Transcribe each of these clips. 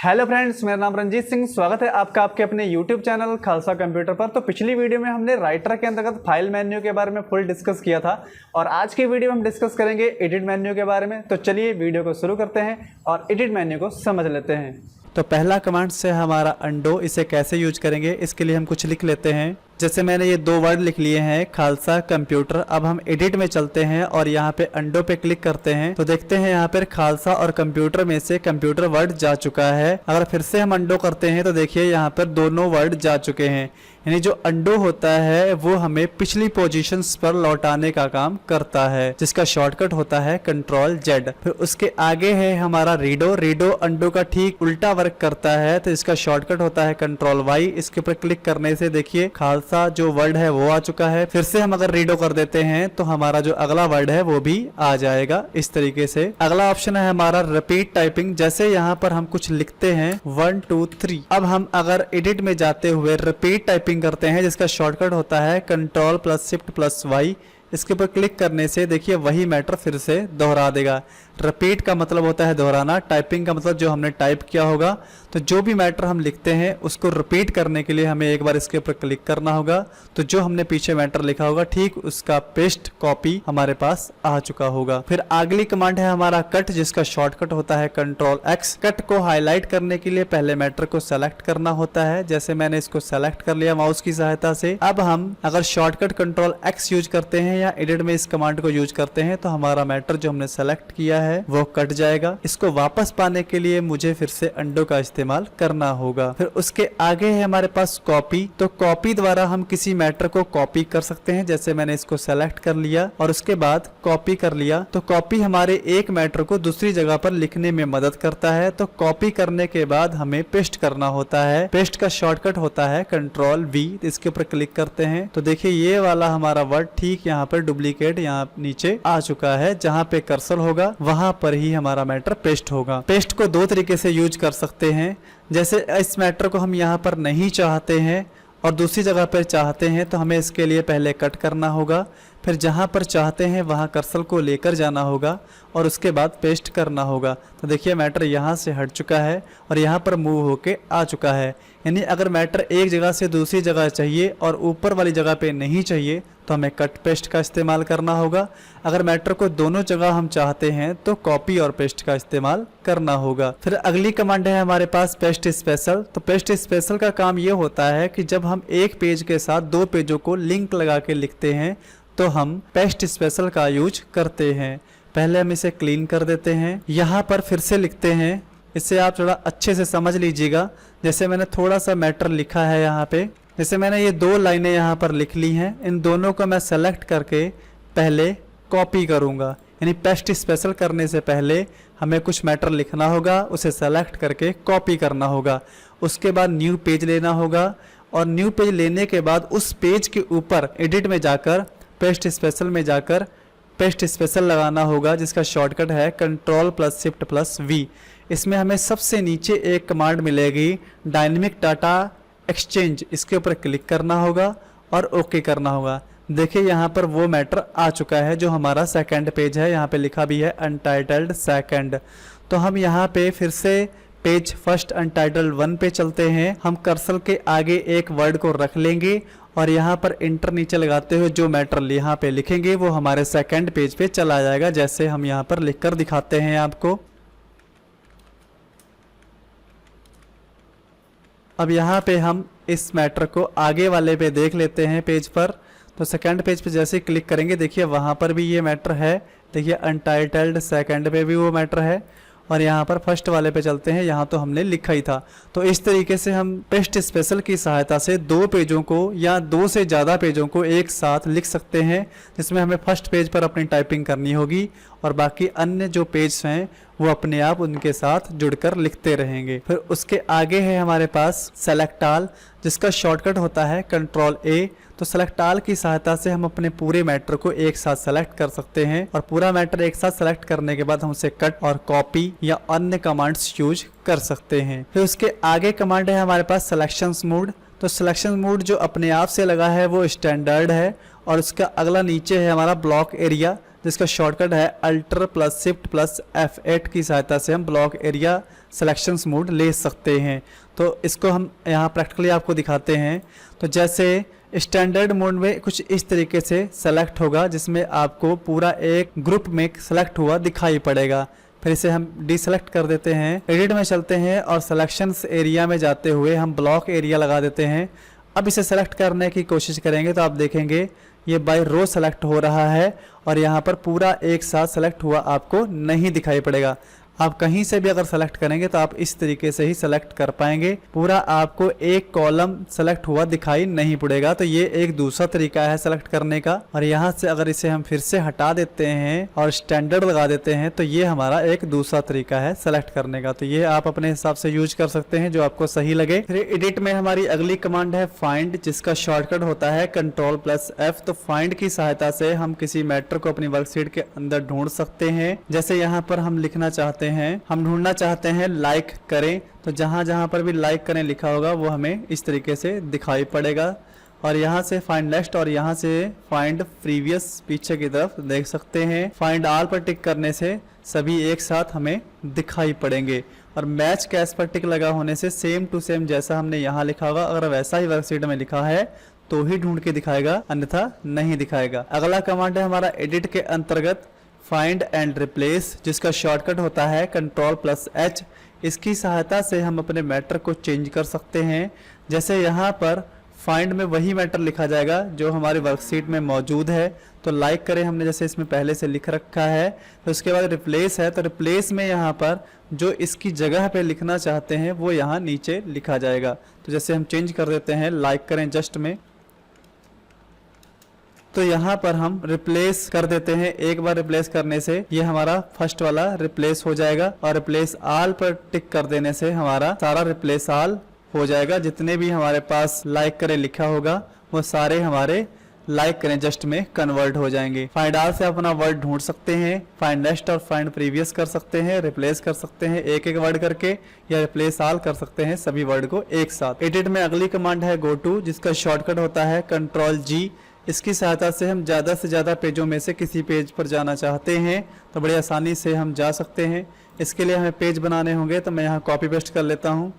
Hello friends, मेरा नाम रंजीत सिंह। स्वागत है आपका आपके अपने यूट्यूब चैनल खालसा कंप्यूटर पर। तो पिछली वीडियो में हमने राइटर के अंतर्गत फाइल मेन्यू के बारे में फुल डिस्कस किया था और आज की वीडियो में हम डिस्कस करेंगे एडिट मेन्यू के बारे में। तो चलिए वीडियो को शुरू करते हैं और एडिट मेन्यू को समझ लेते हैं। तो पहला कमांड से हमारा अंडो, इसे कैसे यूज करेंगे इसके लिए हम कुछ लिख लेते हैं। जैसे मैंने ये दो वर्ड लिख लिए हैं, खालसा कंप्यूटर। अब हम एडिट में चलते हैं और यहाँ पे अंडो पे क्लिक करते हैं तो देखते हैं यहाँ पर खालसा और कंप्यूटर में से कंप्यूटर वर्ड जा चुका है। अगर फिर से हम अंडो करते हैं तो देखिए यहाँ पर दोनों वर्ड जा चुके हैं। यानी जो अंडो होता है वो हमें पिछली पोजीशंस पर लौटाने का काम करता है, जिसका शॉर्टकट होता है कंट्रोल जेड। फिर उसके आगे है हमारा रीडो। रीडो अंडो का ठीक उल्टा वर्क करता है तो इसका शॉर्टकट होता है कंट्रोल वाई। इसके ऊपर क्लिक करने से देखिए खालसा जो वर्ड है वो आ चुका है। फिर से हम अगर रीडो कर देते हैं तो हमारा जो अगला वर्ड है वो भी आ जाएगा। इस तरीके से अगला ऑप्शन है हमारा रिपीट टाइपिंग। जैसे यहाँ पर हम कुछ लिखते हैं 1 2 3। अब हम अगर एडिट में जाते हुए रिपीट टाइपिंग करते हैं जिसका शॉर्टकट होता है control plus shift plus Y. इसके ऊपर क्लिक करने से देखिए वही मैटर फिर से दोहरा देगा। रिपीट का मतलब होता है दोहराना, टाइपिंग का मतलब जो हमने टाइप किया होगा। तो जो भी मैटर हम लिखते हैं उसको रिपीट करने के लिए हमें एक बार इसके ऊपर क्लिक करना होगा। तो जो हमने पीछे मैटर लिखा होगा ठीक उसका पेस्ट कॉपी हमारे पास आ चुका होगा। फिर अगली कमांड है हमारा कट, जिसका शॉर्टकट होता है कंट्रोल एक्स। कट को हाईलाइट करने के लिए पहले मैटर को सेलेक्ट करना होता है। जैसे मैंने इसको सेलेक्ट कर लिया माउस की सहायता से। अब हम अगर शॉर्टकट कंट्रोल एक्स यूज करते हैं या एडिट में इस कमांड को यूज करते हैं तो हमारा मैटर जो हमने सेलेक्ट किया है वो कट जाएगा। इसको वापस पाने के लिए मुझे फिर से अंडो का इस्तेमाल करना होगा। फिर उसके आगे है हमारे पास कॉपी। तो कॉपी द्वारा हम किसी मैटर को कॉपी कर सकते हैं। जैसे मैंने इसको सेलेक्ट कर लिया और उसके बाद कॉपी कर लिया। तो कॉपी हमारे एक मैटर को दूसरी जगह पर लिखने में मदद करता है। तो कॉपी करने के बाद हमें पेस्ट करना होता है। पेस्ट का शॉर्टकट होता है कंट्रोल वी। इसके ऊपर क्लिक करते हैं तो देखिए ये वाला हमारा वर्ड ठीक यहाँ पर डुप्लीकेट यहाँ नीचे आ चुका है। जहाँ पे कर्सर होगा वहां पर ही हमारा मैटर पेस्ट होगा। पेस्ट को दो तरीके से यूज कर सकते हैं। जैसे इस मैटर को हम यहाँ पर नहीं चाहते हैं और दूसरी जगह पर चाहते हैं तो हमें इसके लिए पहले कट करना होगा। फिर जहाँ पर चाहते हैं वहाँ कर्सर को लेकर जाना होगा और उसके बाद पेस्ट करना होगा। तो देखिए मैटर यहाँ से हट चुका है और यहाँ पर मूव होके आ चुका है। यानी अगर मैटर एक जगह से दूसरी जगह चाहिए और ऊपर वाली जगह पे नहीं चाहिए तो हमें कट पेस्ट का इस्तेमाल करना होगा। अगर मैटर को दोनों जगह हम चाहते हैं तो कॉपी और पेस्ट का इस्तेमाल करना होगा। फिर अगली कमांड है हमारे पास पेस्ट स्पेशल। तो पेस्ट स्पेशल का काम ये होता है कि जब हम एक पेज के साथ दो पेजों को लिंक लगा के लिखते हैं तो हम पेस्ट स्पेशल का यूज करते हैं। पहले हम इसे क्लीन कर देते हैं। यहाँ पर फिर से लिखते हैं, इसे आप थोड़ा अच्छे से समझ लीजिएगा। जैसे मैंने थोड़ा सा मैटर लिखा है यहाँ पे, जैसे मैंने ये दो लाइनें यहाँ पर लिख ली हैं। इन दोनों को मैं सेलेक्ट करके पहले कॉपी करूँगा। यानी पेस्ट स्पेशल करने से पहले हमें कुछ मैटर लिखना होगा, उसे सेलेक्ट करके कॉपी करना होगा। उसके बाद न्यू पेज लेना होगा और न्यू पेज लेने के बाद उस पेज के ऊपर एडिट में जाकर पेस्ट स्पेशल में जाकर पेस्ट स्पेशल लगाना होगा, जिसका शॉर्टकट है control plus shift plus V. इसमें हमें सबसे नीचे एक कमांड मिलेगी डायनेमिक डाटा एक्सचेंज। इसके ऊपर क्लिक करना होगा और ओके करना होगा। देखिए यहाँ पर वो मैटर आ चुका है जो हमारा सेकंड पेज है। यहाँ पे लिखा भी है अनटाइटल्ड सेकंड। तो हम यहाँ पे फिर से पेज फर्स्ट अनटाइटल्ड 1 पे चलते हैं। हम कर्सर के आगे एक वर्ड को रख लेंगे और यहाँ पर इंटर नीचे लगाते हुए जो मैटर यहाँ पे लिखेंगे वो हमारे सेकंड पेज पे चला जाएगा। जैसे हम यहाँ पर लिखकर दिखाते हैं आपको। अब यहाँ पे हम इस मैटर को आगे वाले पे देख लेते हैं पेज पर। तो सेकंड पेज पे जैसे क्लिक करेंगे देखिए वहाँ पर भी ये मैटर है। देखिए अनटाइटल्ड सेकंड पे भी वो मैटर है और यहाँ पर फर्स्ट वाले पे चलते हैं, यहाँ तो हमने लिखा ही था। तो इस तरीके से हम पेस्ट स्पेशल की सहायता से दो पेजों को या दो से ज़्यादा पेजों को एक साथ लिख सकते हैं, जिसमें हमें फर्स्ट पेज पर अपनी टाइपिंग करनी होगी और बाकी अन्य जो पेज हैं वो अपने आप उनके साथ जुड़कर लिखते रहेंगे। फिर उसके आगे है हमारे पास सेलेक्ट ऑल, जिसका शॉर्टकट होता है कंट्रोल ए। तो सेलेक्ट ऑल की सहायता से हम अपने पूरे मैटर को एक साथ सेलेक्ट कर सकते हैं और पूरा मैटर एक साथ सेलेक्ट करने के बाद हम उसे कट और कॉपी या अन्य कमांड्स यूज कर सकते हैं। फिर उसके आगे कमांड है हमारे पास सिलेक्शंस मोड। तो सिलेक्शन मोड जो अपने आप से लगा है वो स्टैंडर्ड है और उसका अगला नीचे है हमारा ब्लॉक एरिया, जिसका शॉर्टकट है Alt+Shift+F8 की सहायता से हम ब्लॉक एरिया सिलेक्शंस मोड ले सकते हैं। तो इसको हम यहाँ प्रैक्टिकली आपको दिखाते हैं। तो जैसे स्टैंडर्ड मोड में कुछ इस तरीके से सेलेक्ट होगा, जिसमें आपको पूरा एक ग्रुप में सेलेक्ट हुआ दिखाई पड़ेगा। फिर इसे हम डीसेलेक्ट कर देते हैं, एडिट में चलते हैं और सिलेक्शंस एरिया में जाते हुए हम ब्लॉक एरिया लगा देते हैं। अब इसे सेलेक्ट करने की कोशिश करेंगे तो आप देखेंगे ये बाय रो सेलेक्ट हो रहा है और यहाँ पर पूरा एक साथ सेलेक्ट हुआ आपको नहीं दिखाई पड़ेगा। आप कहीं से भी अगर सेलेक्ट करेंगे तो आप इस तरीके से ही सेलेक्ट कर पाएंगे, पूरा आपको एक कॉलम सेलेक्ट हुआ दिखाई नहीं पड़ेगा। तो ये एक दूसरा तरीका है सेलेक्ट करने का। और यहाँ से अगर इसे हम फिर से हटा देते हैं और स्टैंडर्ड लगा देते हैं तो ये हमारा एक दूसरा तरीका है सेलेक्ट करने का। तो ये आप अपने हिसाब से यूज कर सकते हैं जो आपको सही लगे। फिर एडिट में हमारी अगली कमांड है फाइंड, जिसका शॉर्टकट होता है Ctrl+F। तो फाइंड की सहायता से हम किसी मैटर को अपनी वर्कशीट के अंदर ढूंढ सकते हैं। जैसे यहाँ पर हम लिखना चाहते हैं, हम ढूंढना चाहते हैं लाइक करें, तो जहां जहां पर भी लाइक करें लिखा होगा वो हमें इस तरीके से दिखाई पड़ेगा। और यहाँ से फाइंड नेक्स्ट और यहाँ से फाइंड प्रीवियस पीछे की तरफ देख सकते हैं। फाइंड ऑल पर टिक करने से सभी एक साथ हमें दिखाई पड़ेंगे। और मैच कैश पर टिक लगा होने से सेम टू सेम जैसा हमने यहाँ लिखा होगा अगर वैसा ही वर्कशीट में लिखा है तो ही ढूंढ के दिखाएगा, अन्यथा नहीं दिखाएगा। अगला कमांड है हमारा एडिट के अंतर्गत फाइंड एंड रिप्लेस, जिसका शॉर्टकट होता है Ctrl+H। इसकी सहायता से हम अपने मैटर को चेंज कर सकते हैं। जैसे यहाँ पर फाइंड में वही मैटर लिखा जाएगा जो हमारी वर्कशीट में मौजूद है। तो लाइक करें हमने जैसे इसमें पहले से लिख रखा है। तो उसके बाद रिप्लेस है, तो रिप्लेस में यहाँ पर जो इसकी जगह पे लिखना चाहते हैं वो यहाँ नीचे लिखा जाएगा। तो जैसे हम चेंज कर देते हैं लाइक करें जस्ट में, तो यहाँ पर हम रिप्लेस कर देते हैं। एक बार रिप्लेस करने से ये हमारा फर्स्ट वाला रिप्लेस हो जाएगा और रिप्लेस ऑल पर टिक कर देने से हमारा सारा रिप्लेस ऑल हो जाएगा। जितने भी हमारे पास लाइक करें लिखा होगा वो सारे हमारे लाइक करें जस्ट में कन्वर्ट हो जाएंगे। फाइंड ऑल से अपना वर्ड ढूंढ सकते हैं, फाइंड नेक्स्ट और फाइंड प्रीवियस कर सकते हैं, रिप्लेस कर सकते हैं एक एक वर्ड करके, या रिप्लेस ऑल कर सकते हैं सभी वर्ड को एक साथ। एडिट में अगली कमांड है गो टू, जिसका शॉर्टकट होता है Ctrl+G। इसकी सहायता से हम ज़्यादा से ज़्यादा पेजों में से किसी पेज पर जाना चाहते हैं तो बड़ी आसानी से हम जा सकते हैं। इसके लिए हमें पेज बनाने होंगे, तो मैं यहाँ कॉपी पेस्ट कर लेता हूँ।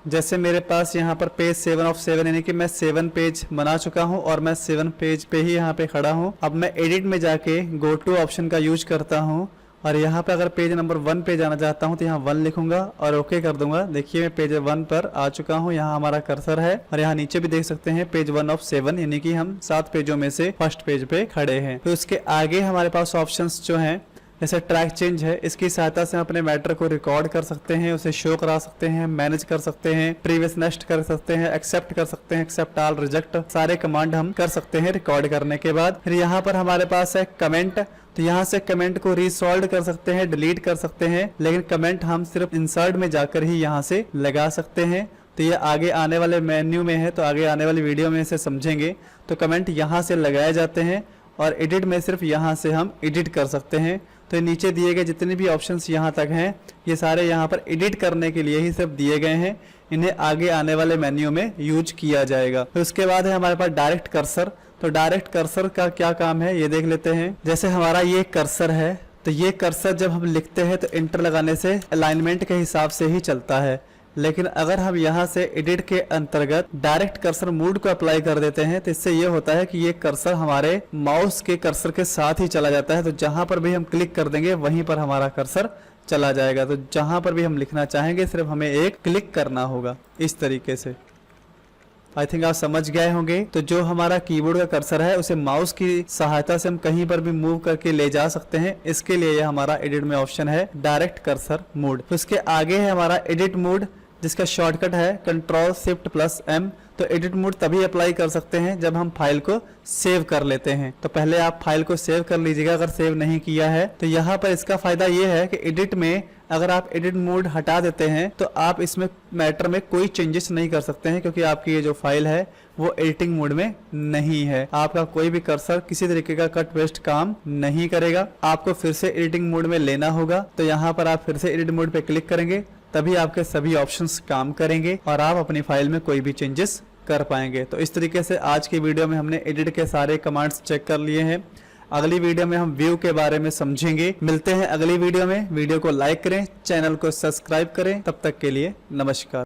जैसे मेरे पास यहाँ पर पेज 7 ऑफ 7 यानी कि मैं 7 पेज बना चुका हूँ और मैं 7 पेज पे ही यहाँ पे खड़ा हूँ। अब मैं एडिट में जाके गो टू ऑप्शन का यूज करता हूँ और यहाँ पे अगर पेज नंबर 1 पे जाना चाहता हूँ तो यहाँ 1 लिखूंगा और ओके कर दूंगा। देखिए मैं पेज 1 पर आ चुका हूँ, यहाँ हमारा कर्सर है और यहाँ नीचे भी देख सकते हैं पेज 1 ऑफ 7 यानी कि हम 7 पेजों में से फर्स्ट पेज पे खड़े हैं। तो इसके आगे हमारे पास ऑप्शंस जो हैं, जैसे ट्रैक चेंज है, इसकी सहायता से हम अपने मैटर को रिकॉर्ड कर सकते हैं, उसे शो करा सकते हैं, मैनेज कर सकते हैं, प्रीवियस नेक्स्ट कर सकते हैं, एक्सेप्ट कर सकते हैं, एक्सेप्ट ऑल, रिजेक्ट, सारे कमांड हम कर सकते हैं रिकॉर्ड करने के बाद। फिर यहाँ पर हमारे पास है कमेंट, तो यहाँ से कमेंट को रिसॉल्व कर सकते हैं, डिलीट कर सकते हैं, लेकिन कमेंट हम सिर्फ इंसर्ट में जाकर ही यहाँ से लगा सकते हैं। तो ये आगे आने वाले मेन्यू में है, तो आगे आने वाली वीडियो में इसे समझेंगे। तो कमेंट यहाँ से लगाए जाते हैं और एडिट में सिर्फ यहाँ से हम एडिट कर सकते हैं। तो नीचे दिए गए जितने भी ऑप्शंस यहाँ तक हैं ये सारे यहाँ पर एडिट करने के लिए ही सिर्फ दिए गए हैं, इन्हें आगे आने वाले मेन्यू में यूज किया जाएगा। तो उसके बाद है हमारे पास डायरेक्ट कर्सर। तो डायरेक्ट कर्सर का क्या काम है ये देख लेते हैं। जैसे हमारा ये कर्सर है, तो ये कर्सर जब हम लिखते हैं तो इंटर लगाने से अलाइनमेंट के हिसाब से ही चलता है, लेकिन अगर हम यहाँ से एडिट के अंतर्गत डायरेक्ट कर्सर मोड को अप्लाई कर देते हैं तो इससे ये होता है कि ये कर्सर हमारे माउस के कर्सर के साथ ही चला जाता है। तो जहां पर भी हम क्लिक कर देंगे वहीं पर हमारा कर्सर चला जाएगा। तो जहां पर भी हम लिखना चाहेंगे सिर्फ हमें एक क्लिक करना होगा इस तरीके से। आई थिंक आप समझ गए होंगे। तो जो हमारा कीबोर्ड का कर्सर है उसे माउस की सहायता से हम कहीं पर भी मूव करके ले जा सकते हैं। इसके लिए यह हमारा एडिट में ऑप्शन है डायरेक्ट कर्सर मोड। तो इसके आगे है हमारा एडिट मोड, जिसका शॉर्टकट है Ctrl+Shift+M। तो एडिट मोड तभी अप्लाई कर सकते हैं जब हम फाइल को सेव कर लेते हैं। तो पहले आप फाइल को सेव कर लीजिएगा अगर सेव नहीं किया है। तो यहाँ पर इसका फायदा ये है कि एडिट में अगर आप एडिट मोड हटा देते हैं तो आप इसमें मैटर में कोई चेंजेस नहीं कर सकते हैं, क्योंकि आपकी ये जो फाइल है वो एडिटिंग मोड में नहीं है। आपका कोई भी कर्सर किसी तरीके का कट पेस्ट काम नहीं करेगा। आपको फिर से एडिटिंग मोड में लेना होगा। तो यहाँ पर आप फिर से एडिट मोड पे क्लिक करेंगे तभी आपके सभी ऑप्शंस काम करेंगे और आप अपनी फाइल में कोई भी चेंजेस कर पाएंगे। तो इस तरीके से आज की वीडियो में हमने एडिट के सारे कमांड्स चेक कर लिए हैं। अगली वीडियो में हम व्यू के बारे में समझेंगे। मिलते हैं अगली वीडियो में। वीडियो को लाइक करें, चैनल को सब्सक्राइब करें। तब तक के लिए नमस्कार।